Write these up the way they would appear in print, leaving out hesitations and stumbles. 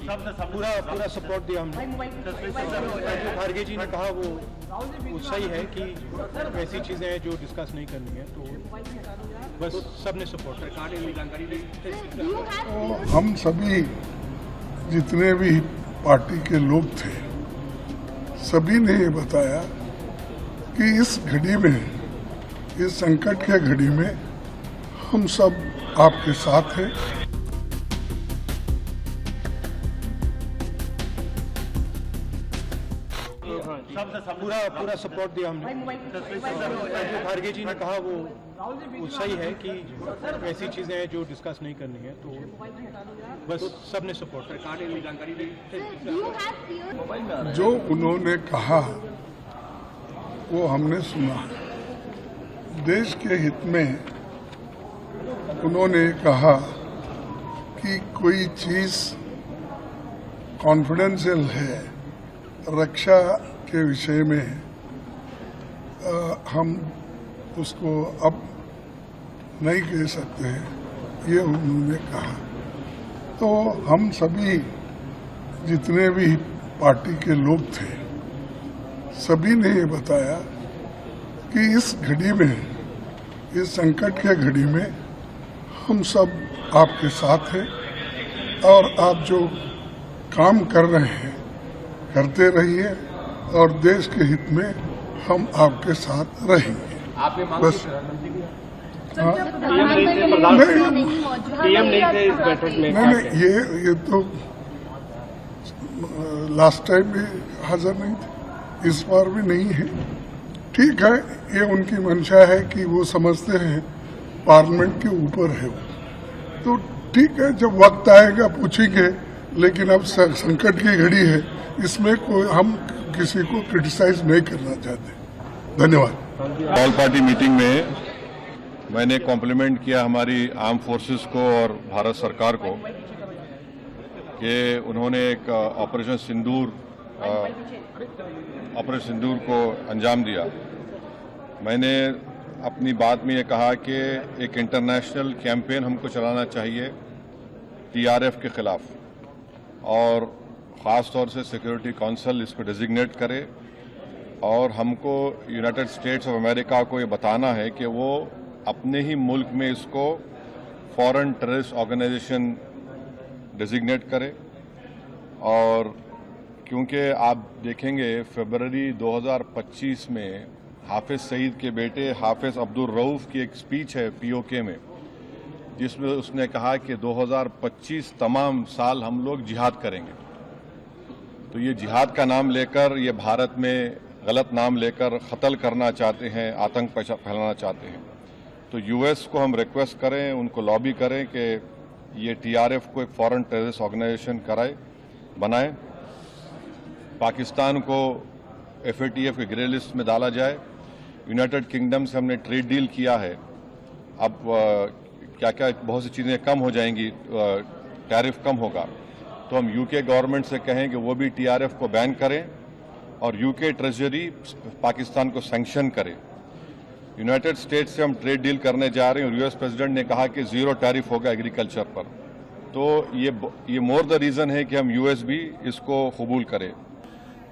पूरा सपोर्ट दिया हमने। जो खारगे जी ने कहा वो सही है कि ऐसी चीज़ें हैं जो डिस्कस नहीं करनी है, तो बस सबने सपोर्ट। सरकार ने जानकारी दी। हम सभी जितने भी पार्टी के लोग थे, सभी ने ये बताया कि इस घड़ी में, इस संकट के घड़ी में हम सब आपके साथ हैं। पूरा सपोर्ट दिया हमने। जो खारगे जी ने कहा वो सही है कि ऐसी चीज़ें हैं जो डिस्कस नहीं करनी है, तो बस सबने सपोर्ट। सरकार ने जानकारी दी। जो उन्होंने कहा वो हमने सुना। देश के हित में उन्होंने कहा कि कोई चीज़ कॉन्फिडेंशियल है, रक्षा के विषय में हम उसको अब नहीं कह सकते हैं, ये उन्होंने कहा। तो हम सभी जितने भी पार्टी के लोग थे, सभी ने ये बताया कि इस घड़ी में, इस संकट के घड़ी में हम सब आपके साथ हैं और आप जो काम कर रहे हैं करते रहिए और देश के हित में हम आपके साथ रहेंगे। बस नहीं, ये तो लास्ट टाइम भी हाजिर नहीं थे, इस बार भी नहीं है। ठीक है, ये उनकी मंशा है कि वो समझते हैं पार्लियामेंट के ऊपर है वो, तो ठीक है, जब वक्त आएगा पूछेंगे। लेकिन अब संकट की घड़ी है, इसमें कोई हम किसी को क्रिटिसाइज नहीं करना चाहते। धन्यवाद। ऑल पार्टी मीटिंग में मैंने कॉम्प्लीमेंट किया हमारी आर्म फोर्सेस को और भारत सरकार को कि उन्होंने एक ऑपरेशन सिंदूर को अंजाम दिया। मैंने अपनी बात में ये कहा कि एक इंटरनेशनल कैंपेन हमको चलाना चाहिए टीआरएफ के खिलाफ, और ख़ास तौर से सिक्योरिटी काउंसिल इसको डेजिग्नेट करे और हमको यूनाइटेड स्टेट्स ऑफ अमेरिका को ये बताना है कि वो अपने ही मुल्क में इसको फॉरेन टेररिस्ट ऑर्गेनाइजेशन डेजिग्नेट करे। और क्योंकि आप देखेंगे फरवरी 2025 में हाफिज सईद के बेटे हाफिज अब्दुल रऊफ की एक स्पीच है पीओके में, जिसमें उसने कहा कि 2025 तमाम साल हम लोग जिहाद करेंगे। तो ये जिहाद का नाम लेकर, ये भारत में गलत नाम लेकर कत्ल करना चाहते हैं, आतंक फैलाना चाहते हैं। तो यूएस को हम रिक्वेस्ट करें, उनको लॉबी करें कि ये टीआरएफ को एक फॉरेन टेररिस्ट ऑर्गेनाइजेशन बनाए, पाकिस्तान को एफएटीएफ के ग्रे लिस्ट में डाला जाए। यूनाइटेड किंगडम से हमने ट्रेड डील किया है, अब क्या क्या बहुत सी चीज़ें कम हो जाएंगी, टैरिफ कम होगा। तो हम यूके गवर्नमेंट से कहें कि वो भी टीआरएफ को बैन करें और यूके ट्रेजरी पाकिस्तान को सैंक्शन करे। यूनाइटेड स्टेट्स से हम ट्रेड डील करने जा रहे हैं और यूएस प्रेसिडेंट ने कहा कि 0 टैरिफ होगा एग्रीकल्चर पर। तो ये मोर द रीजन है कि हम यूएस भी इसको कबूल करें।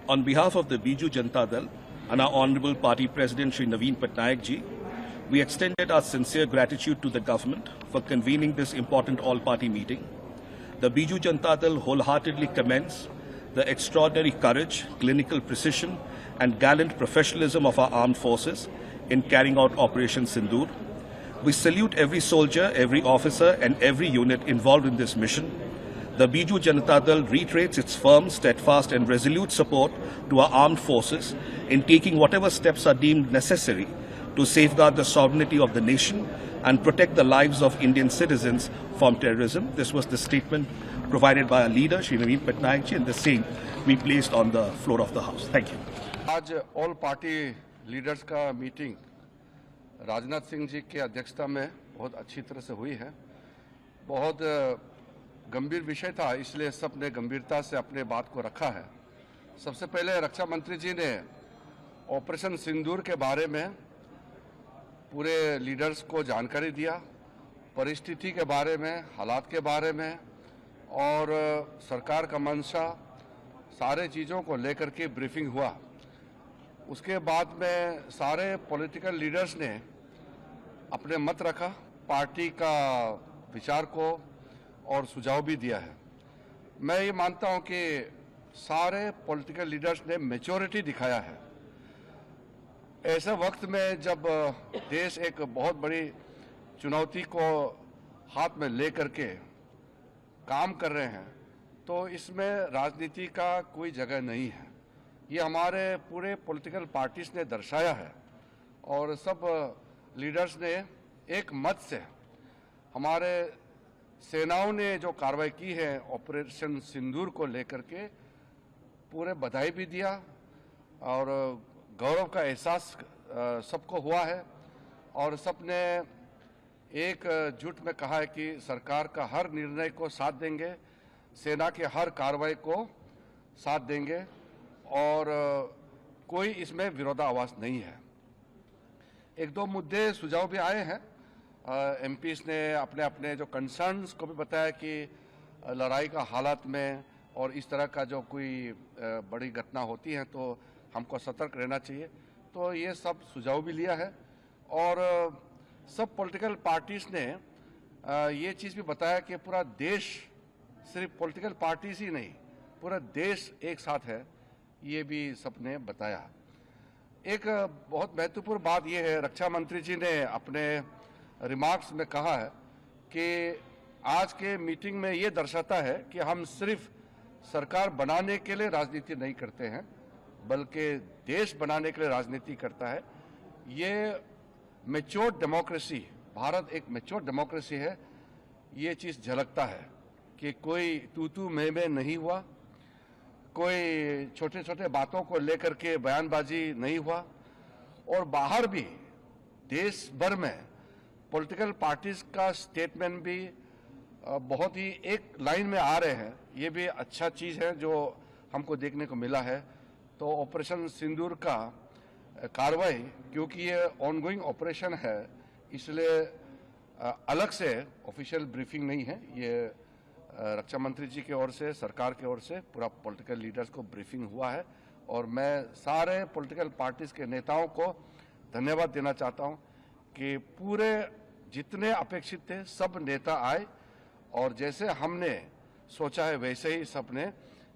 On behalf of the Biju Janata Dal and our Honorable Party President Shri Naveen Patnaik ji, we extended our sincere gratitude to the government for convening this important all-party meeting. The Biju Janata Dal wholeheartedly commends the extraordinary courage, clinical precision and gallant professionalism of our armed forces in carrying out Operation Sindoor. We salute every soldier, every officer and every unit involved in this mission. The Biju Janata Dal reiterates its firm, steadfast and resolute support to our armed forces in taking whatever steps are deemed necessary to safeguard the sovereignty of the nation and protect the lives of Indian citizens from terrorism. This was the statement provided by our leader, Shri Naveen Patnaik ji, and the same we placed on the floor of the House. Thank you. आज all party leaders का meeting Rajnath Singh ji की अध्यक्षता में बहुत अच्छी तरह से हुई है। बहुत गंभीर विषय था, इसलिए सबने गंभीरता से अपने बात को रखा है। सबसे पहले रक्षा मंत्री जी ने ऑपरेशन सिंदूर के बारे में पूरे लीडर्स को जानकारी दिया, परिस्थिति के बारे में, हालात के बारे में और सरकार का मंशा सारे चीज़ों को लेकर के ब्रीफिंग हुआ। उसके बाद में सारे पॉलिटिकल लीडर्स ने अपने मत रखा, पार्टी का विचार को और सुझाव भी दिया है। मैं ये मानता हूं कि सारे पॉलिटिकल लीडर्स ने मैच्योरिटी दिखाया है। ऐसे वक्त में जब देश एक बहुत बड़ी चुनौती को हाथ में लेकर के काम कर रहे हैं, तो इसमें राजनीति का कोई जगह नहीं है। ये हमारे पूरे पॉलिटिकल पार्टीज ने दर्शाया है और सब लीडर्स ने एक मत से हमारे सेनाओं ने जो कार्रवाई की है ऑपरेशन सिंदूर को लेकर के पूरे बधाई भी दिया और गौरव का एहसास सबको हुआ है और सबने एक जुट में कहा है कि सरकार का हर निर्णय को साथ देंगे, सेना के हर कार्रवाई को साथ देंगे और कोई इसमें विरोधाभास नहीं है। एक दो मुद्दे सुझाव भी आए हैं। एमपीज ने अपने अपने जो कंसर्न्स को भी बताया कि लड़ाई का हालात में और इस तरह का जो कोई बड़ी घटना होती है तो हमको सतर्क रहना चाहिए। तो ये सब सुझाव भी लिया है और सब पॉलिटिकल पार्टीज ने ये चीज़ भी बताया कि पूरा देश, सिर्फ पॉलिटिकल पार्टीज ही नहीं, पूरा देश एक साथ है, ये भी सबने बताया। एक बहुत महत्वपूर्ण बात यह है, रक्षा मंत्री जी ने अपने रिमार्क्स में कहा है कि आज के मीटिंग में ये दर्शाता है कि हम सिर्फ सरकार बनाने के लिए राजनीति नहीं करते हैं, बल्कि देश बनाने के लिए राजनीति करता है। ये मैच्योर डेमोक्रेसी, भारत एक मैच्योर डेमोक्रेसी है, ये चीज़ झलकता है कि कोई तू मैं नहीं हुआ, कोई छोटे छोटे बातों को लेकर के बयानबाजी नहीं हुआ और बाहर भी देश भर में पॉलिटिकल पार्टीज का स्टेटमेंट भी बहुत ही एक लाइन में आ रहे हैं। ये भी अच्छा चीज़ है जो हमको देखने को मिला है। तो ऑपरेशन सिंदूर का कार्रवाई, क्योंकि ये ऑनगोइंग ऑपरेशन है, इसलिए अलग से ऑफिशियल ब्रीफिंग नहीं है। ये रक्षा मंत्री जी की ओर से, सरकार की ओर से पूरा पॉलिटिकल लीडर्स को ब्रीफिंग हुआ है और मैं सारे पॉलिटिकल पार्टीज के नेताओं को धन्यवाद देना चाहता हूं कि पूरे जितने अपेक्षित थे सब नेता आए और जैसे हमने सोचा है वैसे ही सबने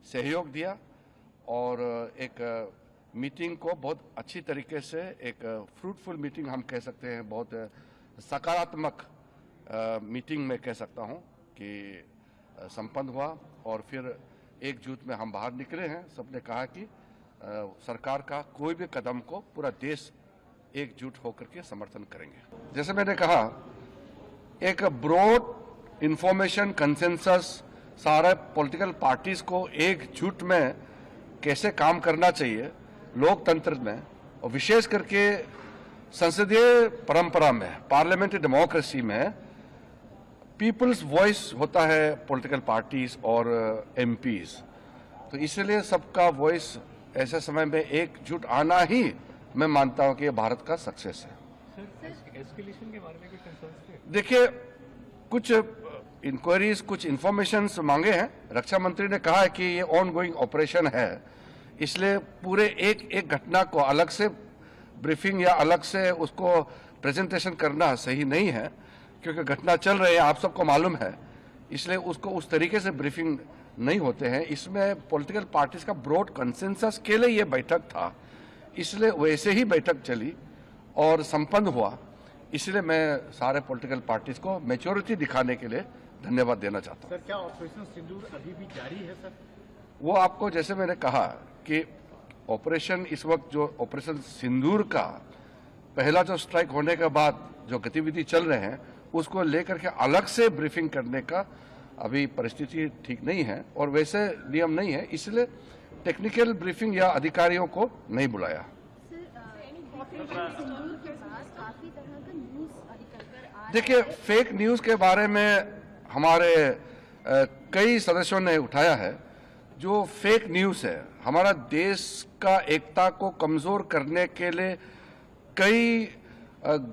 सहयोग दिया और एक मीटिंग को बहुत अच्छी तरीके से, एक फ्रूटफुल मीटिंग हम कह सकते हैं, बहुत सकारात्मक मीटिंग में कह सकता हूं कि संपन्न हुआ और फिर एकजुट में हम बाहर निकले हैं। सबने कहा कि सरकार का कोई भी कदम को पूरा देश एकजुट होकर के समर्थन करेंगे। जैसे मैंने कहा, एक ब्रॉड इंफॉर्मेशन कंसेंसस सारे पॉलिटिकल पार्टीज को एकजुट में कैसे काम करना चाहिए लोकतंत्र में और विशेष करके संसदीय परंपरा में, पार्लियामेंट्री डेमोक्रेसी में पीपल्स वॉइस होता है पॉलिटिकल पार्टीज और एमपीज। तो इसलिए सबका वॉइस ऐसे समय में एकजुट आना ही मैं मानता हूं कि ये भारत का सक्सेस है। एस्केलेशन के बारे में कोई कंसर्न्स थे? देखिए, कुछ इंक्वायरीज, कुछ इंफॉर्मेशन मांगे हैं। रक्षा मंत्री ने कहा है कि ये ऑन गोइंग ऑपरेशन है, इसलिए पूरे एक एक घटना को अलग से ब्रीफिंग या अलग से उसको प्रेजेंटेशन करना सही नहीं है, क्योंकि घटना चल रही है, आप सबको मालूम है, इसलिए उसको उस तरीके से ब्रीफिंग नहीं होते हैं। इसमें पॉलिटिकल पार्टीज का ब्रॉड कंसेंसस के लिए ये बैठक था, इसलिए वैसे ही बैठक चली और संपन्न हुआ। इसलिए मैं सारे पॉलिटिकल पार्टीज को मैच्योरिटी दिखाने के लिए धन्यवाद देना चाहता हूं। सर, क्या ऑपरेशन सिंदूर अभी भी जारी है सर? वो आपको, जैसे मैंने कहा कि ऑपरेशन इस वक्त जो ऑपरेशन सिंदूर का पहला जो स्ट्राइक होने के बाद जो गतिविधि चल रहे हैं उसको लेकर के अलग से ब्रीफिंग करने का अभी परिस्थिति ठीक नहीं है और वैसे नियम नहीं है, इसलिए टेक्निकल ब्रीफिंग या अधिकारियों को नहीं बुलाया। देखिए, फेक न्यूज के बारे में हमारे कई सदस्यों ने उठाया है। जो फेक न्यूज है, हमारा देश का एकता को कमजोर करने के लिए कई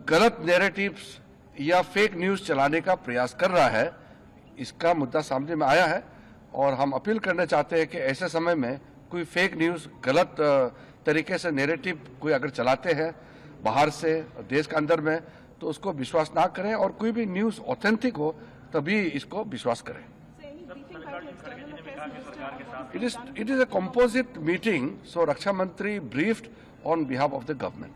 गलत नैरेटिव्स या फेक न्यूज चलाने का प्रयास कर रहा है। इसका मुद्दा सामने में आया है और हम अपील करना चाहते हैं कि ऐसे समय में कोई फेक न्यूज़, गलत तरीके से नैरेटिव कोई अगर चलाते हैं बाहर से देश के अंदर में, तो उसको विश्वास ना करें, और कोई भी न्यूज़ ऑथेंटिक हो तभी इसको विश्वास करें। It is a composite meeting, so Raksha Mantri briefed on behalf of the government.